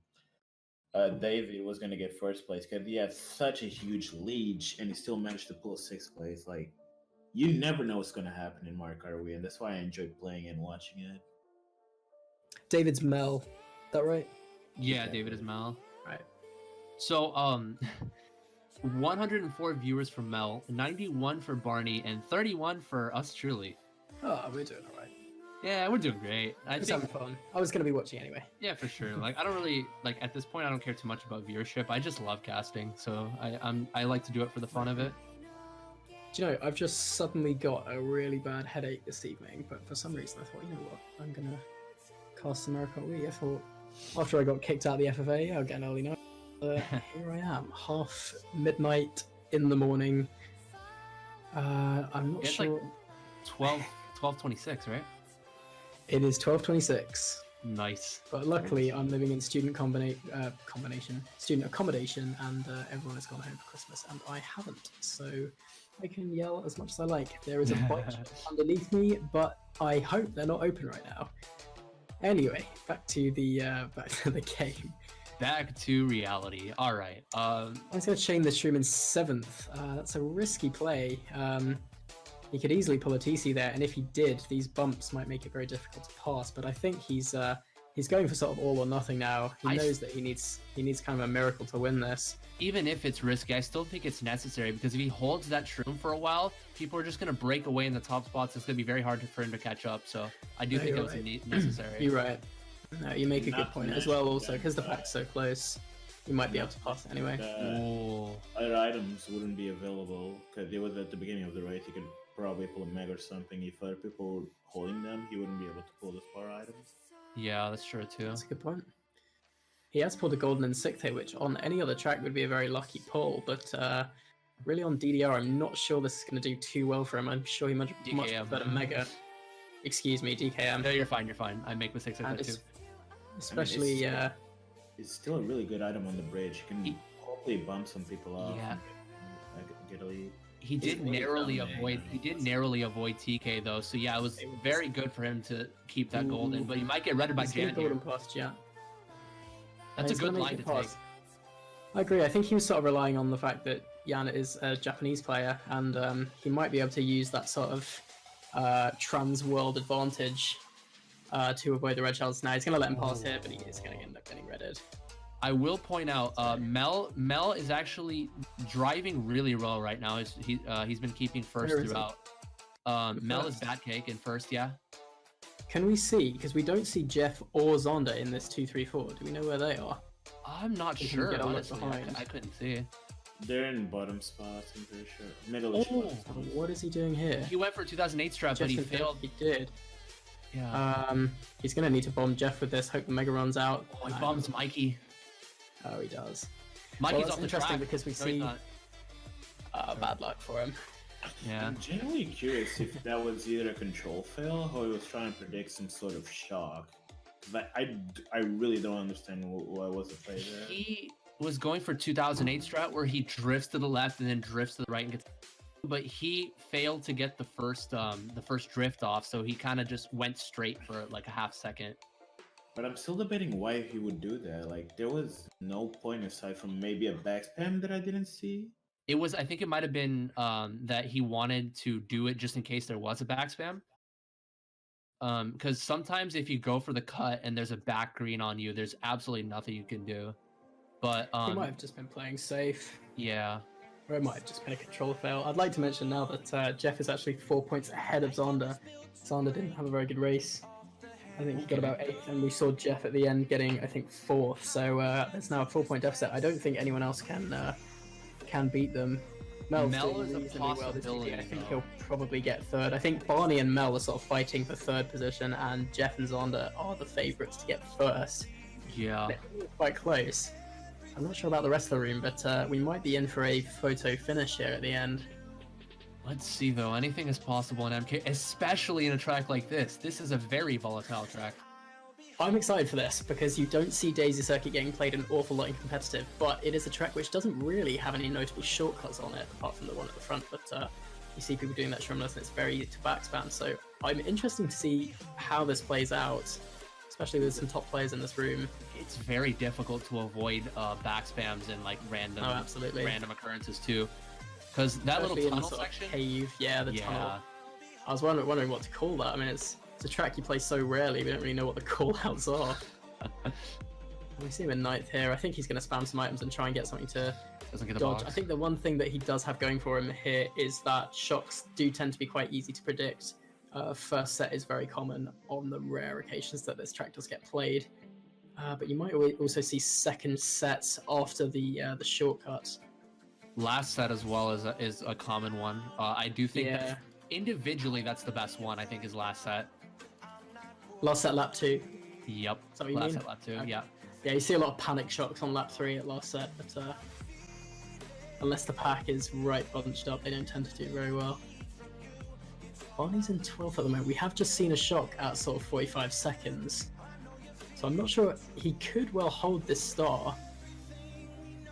David was gonna get 1st place because he had such a huge lead and he still managed to pull 6th place. Like you never know what's gonna happen in Mario Kart Wii, and that's why I enjoyed playing and watching it. David's Mel, is that right? Yeah, David is Mel. Right. So 104 viewers for Mel, 91 for Barney, and 31 for us truly. Oh, we're doing all right. Yeah, we're doing great. I think having fun. I was going to be watching anyway. Yeah, for sure. Like, I don't really at this point. I don't care too much about viewership. I just love casting, so I like to do it for the fun of it. Do you know, I've just suddenly got a really bad headache this evening, but for some reason I thought, you know what, I'm gonna cast some Mario Kart Wii. I thought after I got kicked out of the FFA, I'll get an early night. Here I am, half midnight in the morning. I'm not sure. Like 12:26, right? It is 12:26. Nice. But luckily, I'm living in student student accommodation, and everyone has gone home for Christmas, and I haven't. So I can yell as much as I like. There is a bike underneath me, but I hope they're not open right now. Anyway, back to the game. Back to reality. All right. I'm just going to chain the stream in 7th. That's a risky play. He could easily pull a TC there, and if he did, these bumps might make it very difficult to pass. But I think he's going for sort of all or nothing now. He knows that he needs kind of a miracle to win this. Even if it's risky, I still think it's necessary, because if he holds that shroom for a while, people are just going to break away in the top spots. It's going to be very hard for him to catch up. So I do think it was necessary. You're right. No, you make a good point as well. Also, because the pack's so close, you might be able to pass it anyway. Other items wouldn't be available because it was at the beginning of the race. He could probably pull a meg or something. If other people were holding them, he wouldn't be able to pull the spar items. Yeah, that's true too. That's a good point. He has pulled a golden in 6th here, which on any other track would be a very lucky pull, but really on DDR, I'm not sure this is going to do too well for him. I'm sure he much better Mega. Excuse me, DKM. No, you're fine. You're fine. I make mistakes like that too. Especially, it's still a really good item on the bridge. You can hopefully bump some people off. Yeah. And get a lead. He did narrowly avoid TK though, so yeah, it was very good for him to keep that golden. But you might get redded by Jan. Golden past Jan. That's a good line to take. I agree. I think he was sort of relying on the fact that Jan is a Japanese player, and he might be able to use that sort of trans world advantage to avoid the red shells. Now he's going to let him pass here, but he is going to end up getting redded. I will point out, Mel is actually driving really well right now. He's been keeping first throughout. Mel is Batcake in first, yeah. Can we see? Because we don't see Jeff or Xander in this 2-3-4. Do we know where they are? I'm not sure. Honestly, I couldn't see. They're in bottom spots, I'm pretty sure. Middle-ish spots. What is he doing here? He went for 2008 strap, but he failed. He did. Yeah. He's going to need to bomb Jeff with this. Hope the Mega runs out. Oh, he bombs Mikey. Oh, he does. Mikey's off the interesting track because we see bad luck for him. Yeah. I'm genuinely curious if that was either a control fail or he was trying to predict some sort of shock. I really don't understand what was the play there. He was going for 2008 strat where he drifts to the left and then drifts to the right and gets. But he failed to get the first drift off, so he kind of just went straight for like a half second. But I'm still debating why he would do that. Like, there was no point aside from maybe a back spam that I didn't see. I think it might have been that he wanted to do it just in case there was a back spam. Because sometimes if you go for the cut and there's a back green on you, there's absolutely nothing you can do. But he might have just been playing safe. Yeah. Or it might have just been a control fail. I'd like to mention now that Jeff is actually 4 points ahead of Xander. Xander didn't have a very good race. I think he got about 8th, and we saw Jeff at the end getting, I think, 4th. So there's now a 4-point deficit. I don't think anyone else can beat them. Mel's doing reasonably well this weekend. I think he'll probably get 3rd. I think Barney and Mel are sort of fighting for 3rd position, and Jeff and Xander are the favourites to get 1st. Yeah. They're quite close. I'm not sure about the rest of the room, but we might be in for a photo finish here at the end. Let's see, though. Anything is possible in MK, especially in a track like this. This is a very volatile track. I'm excited for this because you don't see Daisy Circuit getting played an awful lot in competitive, but it is a track which doesn't really have any notable shortcuts on it, apart from the one at the front, but you see people doing that shrimless and it's very easy to backspam, so I'm interested to see how this plays out, especially with some top players in this room. It's very difficult to avoid backspams and like random occurrences too. Because that little tunnel section, cave, tunnel. I was wondering what to call that. I mean, it's a track you play so rarely, we don't really know what the call-outs are. We see him in 9th here. I think he's going to spam some items and try and get something to dodge. I think the one thing that he does have going for him here is that shocks do tend to be quite easy to predict. First set is very common on the rare occasions that this track does get played. But you might also see second sets after the shortcut. Last set as well is a common one. I do think that individually that's the best one. I think is last set. Last set lap 2. Yep. Is that what you mean? Set lap 2. Okay. Yeah. Yeah, you see a lot of panic shocks on lap 3 at last set, but unless the pack is right bunched up, they don't tend to do very well. Barney's in 12th at the moment. We have just seen a shock at sort of 45 seconds. So I'm not sure. He could well hold this star.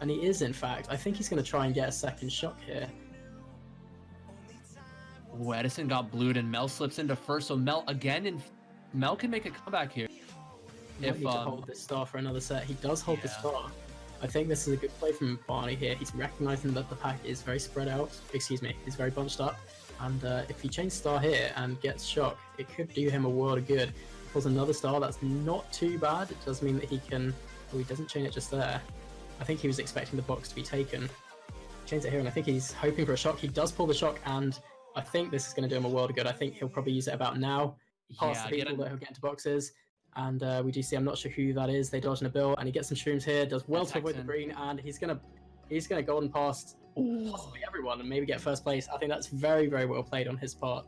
And he is, in fact. I think he's going to try and get a second shock here. Ooh, Edison got blued and Mel slips into first, so Mel again, and Mel can make a comeback here. He might need to hold this star for another set. He does hold the star. I think this is a good play from Barney here. He's recognizing that the pack is very spread out. Excuse me, is very bunched up. And if he changes star here and gets shock, it could do him a world of good. Pulls another star, that's not too bad. It does mean that he can... Oh, he doesn't chain it just there. I think he was expecting the box to be taken. Chains it here, and I think he's hoping for a shock. He does pull the shock, and I think this is going to do him a world of good. I think he'll probably use it about now. Past the people that he'll get into boxes. And we do see, I'm not sure who that is. They dodge in a bill, and he gets some shrooms here. Does well to avoid the green, and he's gonna golden past possibly everyone and maybe get first place. I think that's very, very well played on his part.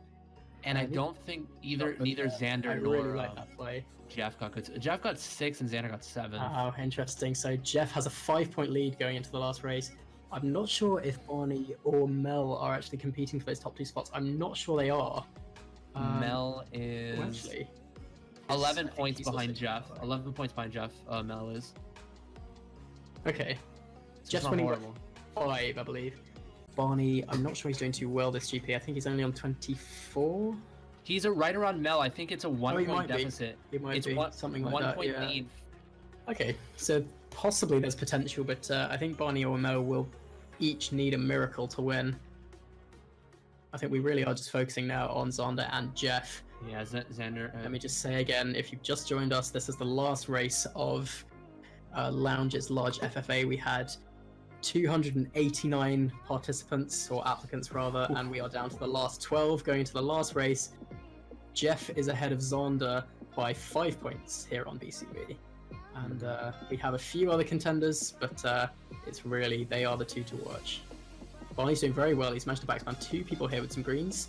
And I don't think neither Xander nor really like that play. Jeff got good. Jeff got 6 and Xander got 7. Oh, interesting. So Jeff has a 5-point lead going into the last race. I'm not sure if Barney or Mel are actually competing for those top 2 spots. I'm not sure they are. Mel is actually 11 points behind Jeff. 11 points behind Jeff. Mel is. Okay. It's Jeff's not winning horrible. 5, I believe. Barney, I'm not sure he's doing too well this GP. I think he's only on 24. He's right around Mel. I think it's a 1-point deficit. He might It's be. one, Something like 1 that. point Yeah. lead. Okay, so possibly there's potential, but I think Barney or Mel will each need a miracle to win. I think we really are just focusing now on Xander and Jeff. Yeah, Xander. Let me just say again, if you've just joined us, this is the last race of Lounge's large FFA. We had 289 participants, or applicants rather, and we are down to the last 12 going into the last race. Jeff is ahead of Xander by 5 points here on BCB. And we have a few other contenders, but it's really, they are the 2 to watch. Barney's doing very well. He's managed to backspan 2 people here with some greens.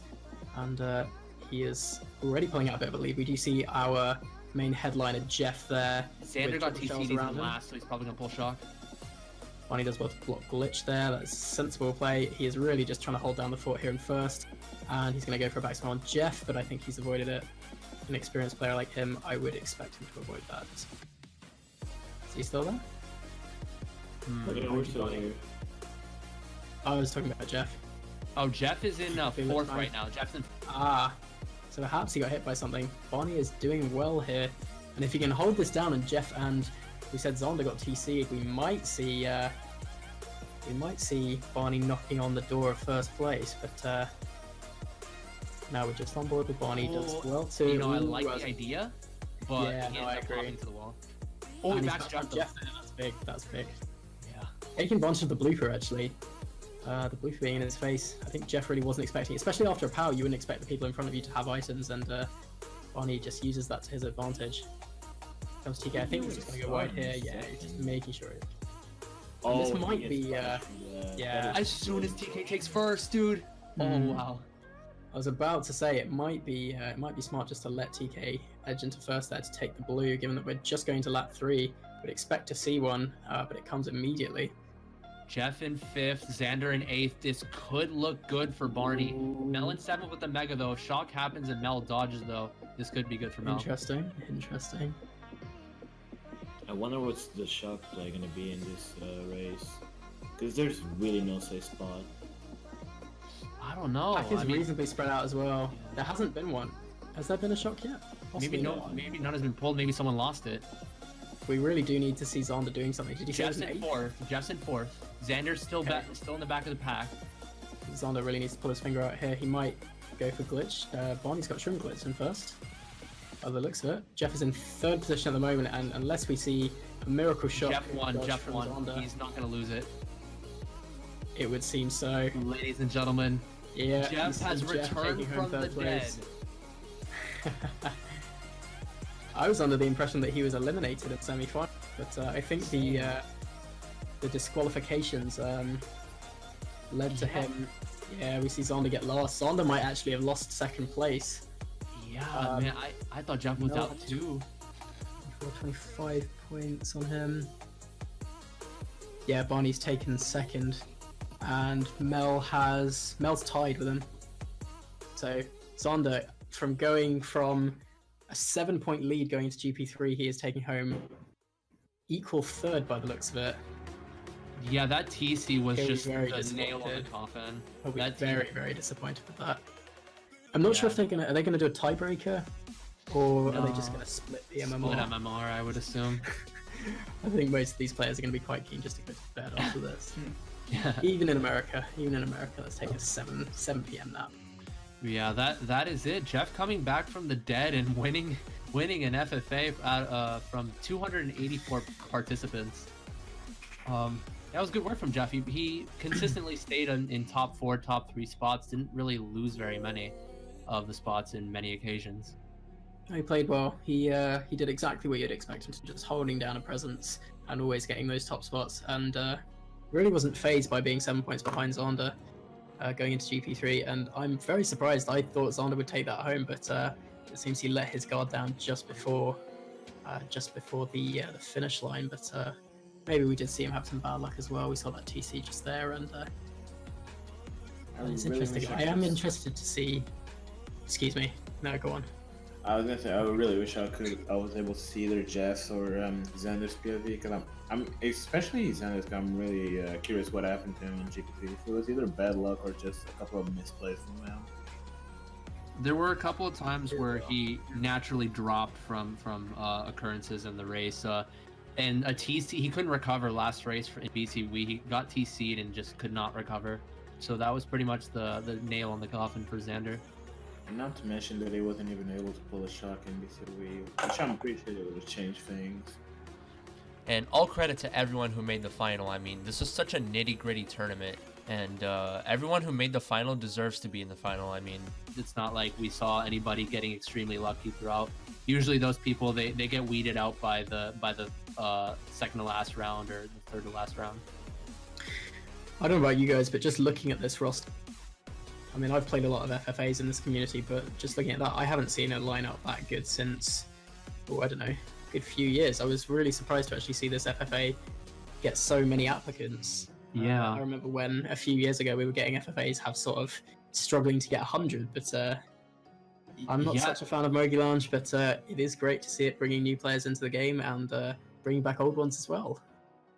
And he is already pulling out a bit of a lead. We do see our main headliner, Jeff, there. Xander got TC'd in last, so he's probably going to pull shock. Barney does well to block glitch there. That's a sensible play. He is really just trying to hold down the fort here in first. And he's going to go for a backspan on Jeff, but I think he's avoided it. An experienced player like him, I would expect him to avoid that. Is he still there? Yeah, we're still here. I was talking about Jeff. Oh, Jeff is in 4th right now. Jeff's in. So perhaps he got hit by something. Barney is doing well here, and if he can hold this down, and Jeff and we said Xander got TC'd, we might see Barney knocking on the door of first place. But now we're just on board with Barney. Does well to. I like the idea, but yeah, no, I agree. To the wall. Oh, and he he's backs got Jeff. That's big. That's big. Yeah. Taking advantage of the blooper actually. The blooper being in his face. I think Jeff really wasn't expecting it. Especially after a power, you wouldn't expect the people in front of you to have items, and Barney just uses that to his advantage. Comes TK. I think he's just going to go wide here. Yeah, he's just making sure. This might be. Yeah. As soon as TK takes first, dude. Oh wow. I was about to say it might be smart just to let TK edge into first there to take the blue, given that we're just going to lap 3. We'd expect to see one, but it comes immediately. Jeff in 5th, Xander in 8th. This could look good for Barney. Mel in 7th with the Mega though. Shock happens and Mel dodges though. This could be good for Mel. Interesting. I wonder what's the shock play going to be in this race. Because there's really no safe spot. I don't know. Pack is reasonably spread out as well. Yeah. There hasn't been one. Has there been a shock yet? Possibly maybe none has been pulled. Maybe someone lost it. We really do need to see Xander doing something. Did you see Jeff's in 4th. Jeff's in 4th. Xander's still still in the back of the pack. Xander really needs to pull his finger out here. He might go for glitch. Barney's got shrimp glitch in first. By the looks of it. Jeff is in 3rd position at the moment, and unless we see a miracle shot, Jeff won. He's not going to lose it. It would seem so. Ladies and gentlemen, yeah, Jeff has returned from the dead. I was under the impression that he was eliminated at semi-final, but I think the disqualifications led to him. Yeah, we see Xander get lost. Xander might actually have lost 2nd place. Yeah, man, I thought Jeff was out too. 25 points on him. Yeah, Barney's taken 2nd, and Mel's tied with him. So Xander, from going from a 7-point lead going into GP3. He is taking home equal third by the looks of it. Yeah, that TC was He'll be just very the nail on the disappointed. coffin. I'll be That very disappointed with that. I'm not sure Yeah. if are they gonna do a tiebreaker, or are they just No. gonna split the MMR? Split MMR, I would assume. I think most of these players are gonna be quite keen just to go to bed after this. Yeah. Even in America, let's take a 7 p.m. nap. Yeah, that is it. Jeff coming back from the dead and winning an FFA from 284 participants. That was good work from Jeff. He consistently stayed in top 4, top 3 spots. Didn't really lose very many of the spots in many occasions. He played well. He did exactly what you'd expect him to, just holding down a presence and always getting those top spots, and really wasn't phased by being 7 points behind Xander going into GP3. And I'm very surprised. I thought Xander would take that home, but it seems he let his guard down just before the finish line. But maybe we did see him have some bad luck as well. We saw that TC just there, and it's interesting. I am interested to see. Excuse me. No, go on. I was gonna say I really wish I was able to see either Jeff's or Xander's POV, because I'm especially Xander's. I'm really curious what happened to him in GP3. If it was either bad luck or just a couple of misplays from him. There were a couple of times where he naturally dropped from occurrences in the race, and a TC he couldn't recover last race in BCW. He got TC'd and just could not recover. So that was pretty much the nail on the coffin for Xander. And not to mention that he wasn't even able to pull a shock in BCW, which I'm pretty sure it would have changed things. And all credit to everyone who made the final. I mean, this was such a nitty-gritty tournament, and everyone who made the final deserves to be in the final. I mean, It's not like we saw anybody getting extremely lucky throughout. Usually those people they get weeded out by the second to last round or the third to last round. I don't know about you guys, but just looking at this roster, I mean, I've played a lot of FFAs in this community, but just looking at that, I haven't seen a lineup that good since, I don't know, a good few years. I was really surprised to actually see this FFA get so many applicants. Yeah. I remember when a few years ago we were getting FFAs have sort of struggling to get 100, but I'm not such a fan of Mogi Lounge, but it is great to see it bringing new players into the game and bringing back old ones as well.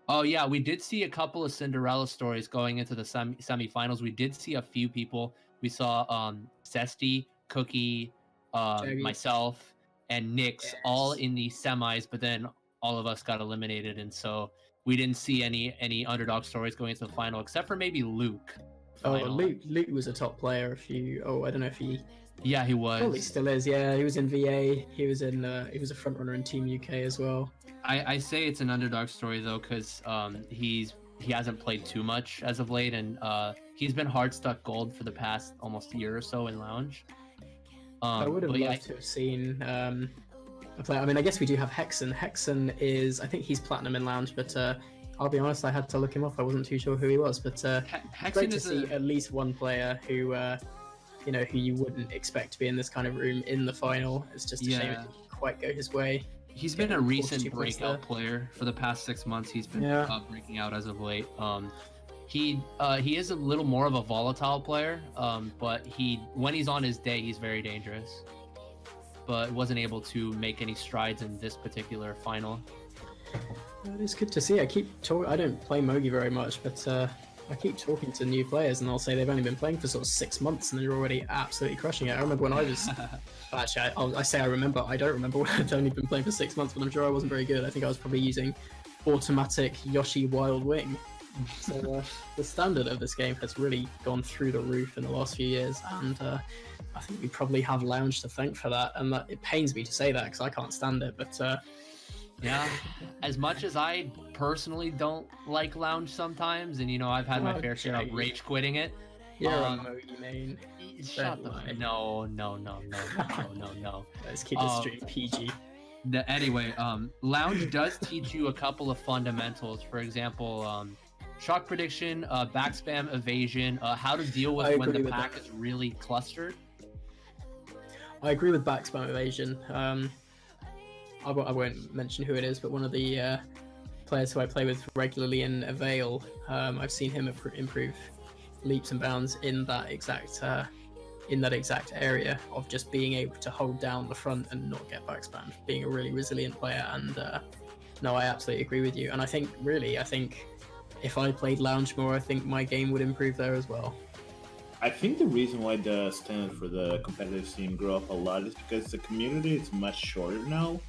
Oh yeah, we did see a couple of Cinderella stories going into the semifinals. We did see a few people. We saw Zesty, Cookie, myself, and Nix all in the semis, but then all of us got eliminated, and so we didn't see any underdog stories going into the final, except for maybe Luke. Luke was a top player. I don't know if he. Yeah, he was. Probably still is. Yeah, he was in VA. He was a front runner in Team UK as well. I say it's an underdog story though, because he hasn't played too much as of late, and he's been hard stuck gold for the past almost year or so in Lounge. I would have loved to have seen a player. I mean, I guess we do have Hexen. Hexen is, I think he's platinum in Lounge, but I'll be honest, I had to look him up. I wasn't too sure who he was, but Hexen great to see at least one player who who you wouldn't expect to be in this kind of room in the final. It's just a shame it didn't quite go his way. He's been a recent breakout player for the past 6 months. He's been breaking out as of late. He is a little more of a volatile player, but when he's on his day, he's very dangerous. But wasn't able to make any strides in this particular final. It's good to see. I don't play Mogi very much, but I keep talking to new players, and they'll say they've only been playing for sort of 6 months, and they're already absolutely crushing it. I remember when I was actually, I say I remember. I don't remember when I'd only been playing for 6 months, but I'm sure I wasn't very good. I think I was probably using automatic Yoshi Wild Wing. So the standard of this game has really gone through the roof in the last few years, and I think we probably have Lounge to thank for that. And it pains me to say that because I can't stand it, but yeah, as much as I personally don't like Lounge sometimes, and I've had my fair share of rage quitting it. You're a Mogi main. Shut the no. Let's keep the stream PG. Anyway, Lounge does teach you a couple of fundamentals. For example, shock prediction, back spam evasion, how to deal with when the pack is really clustered. I agree with back spam evasion. I won't mention who it is, but one of the players who I play with regularly in Avail, I've seen him improve leaps and bounds in that exact in that exact area of just being able to hold down the front and not get backspammed, being a really resilient player. And no, I absolutely agree with you. And I think if I played Lounge more, I think my game would improve there as well. I think the reason why the standard for the competitive scene grew up a lot is because the community is much shorter now,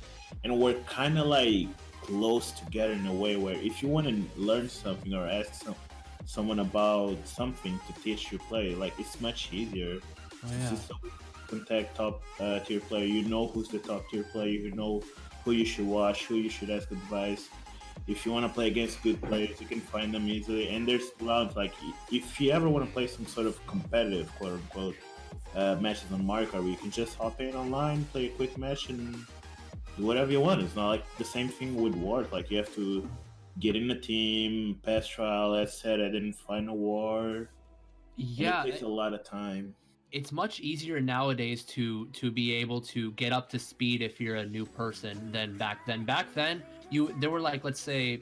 and we're kind of like close together in a way where if you want to learn something or ask someone about something to teach you play, like it's much easier. Oh, yeah. So contact top tier player. You know who's the top tier player. You know who you should watch, who you should ask advice. If you want to play against good players, you can find them easily. And there's rounds like if you ever want to play some sort of competitive, quote unquote, matches on Mario Kart, where you can just hop in online, play a quick match, and do whatever you want. It's not like the same thing would work. Like you have to get in a team, pass trial. As said, I didn't find a war. Yeah, it takes a lot of time. It's much easier nowadays to be able to get up to speed if you're a new person than back then. Back then, there were like, let's say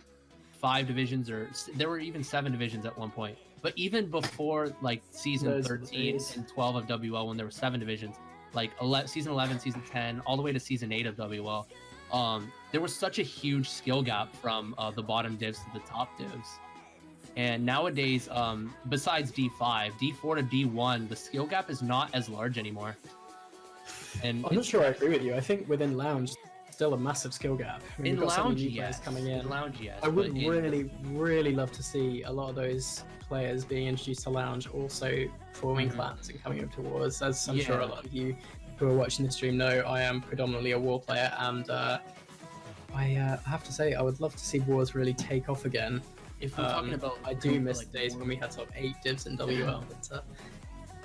5 divisions, or there were even 7 divisions at one point. But even before like season 13 and 12 of WL, when there were 7 divisions, like season 11, season 10, all the way to season 8 of WL, there was such a huge skill gap from the bottom divs to the top divs. And nowadays, besides D5, D4 to D1, the skill gap is not as large anymore. And I'm not sure I agree with you. I think within Lounge, still a massive skill gap. I mean, in we've got so many Lounge, new players yes. coming in. In Lounge, yes. I would really love to see a lot of those players being introduced to Lounge also forming clans and coming up to wars. As I'm sure a lot of you who are watching the stream know, I am predominantly a war player, and I have to say I would love to see wars really take off again. If we're talking about, I do miss the days when we had sort of 8 divs in WL. But,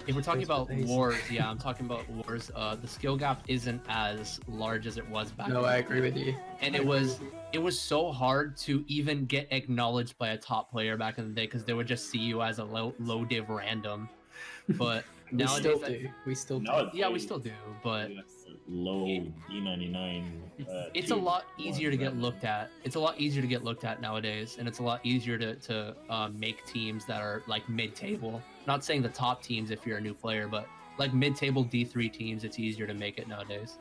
if we're talking about wars, yeah, I'm talking about wars. The skill gap isn't as large as it was back then. No, I agree with you. And it was so hard to even get acknowledged by a top player back in the day, because they would just see you as a low div random. But nowadays, we still do. Yeah, we still do. But low D99. It's a lot easier to get looked at. It's a lot easier to get looked at nowadays, and it's a lot easier to make teams that are like mid-table. Not saying the top teams if you're a new player, but like mid-table D3 teams, it's easier to make it nowadays.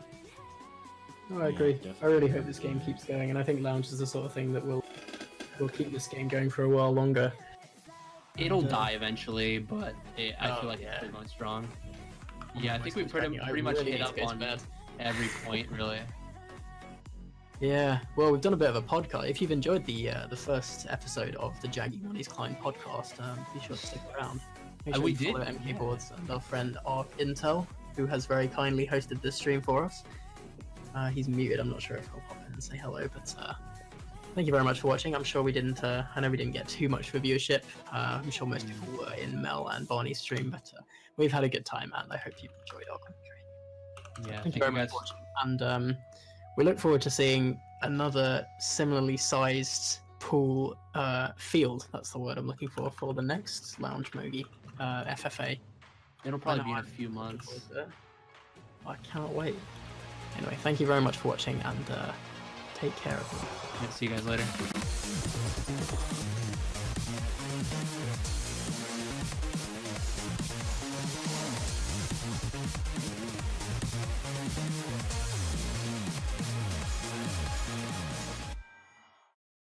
No, I agree. I really hope this game keeps going, and I think Lounge is the sort of thing that will keep this game going for a while longer. It'll die eventually, but I feel like it's still going strong. Yeah, I think we pretty much hit up on every point, really. Yeah, well, we've done a bit of a podcast. If you've enjoyed the first episode of the Jaggy, Monyz and Klyne podcast, be sure to stick around. Make sure you follow MK Boards and our friend Noct'l, who has very kindly hosted this stream for us. He's muted. I'm not sure if he'll pop in and say hello, but thank you very much for watching. I'm sure we didn't. I know we didn't get too much for viewership. I'm sure most people were in Mel and Barney's stream, but we've had a good time, and I hope you've enjoyed our commentary. Yeah, thank you very much for watching, and we look forward to seeing another similarly sized pool field. That's the word I'm looking for the next Lounge Mogi FFA. It'll probably be in a few months. I can't wait. Anyway, thank you very much for watching, and take care, everyone. Yeah, see you guys later.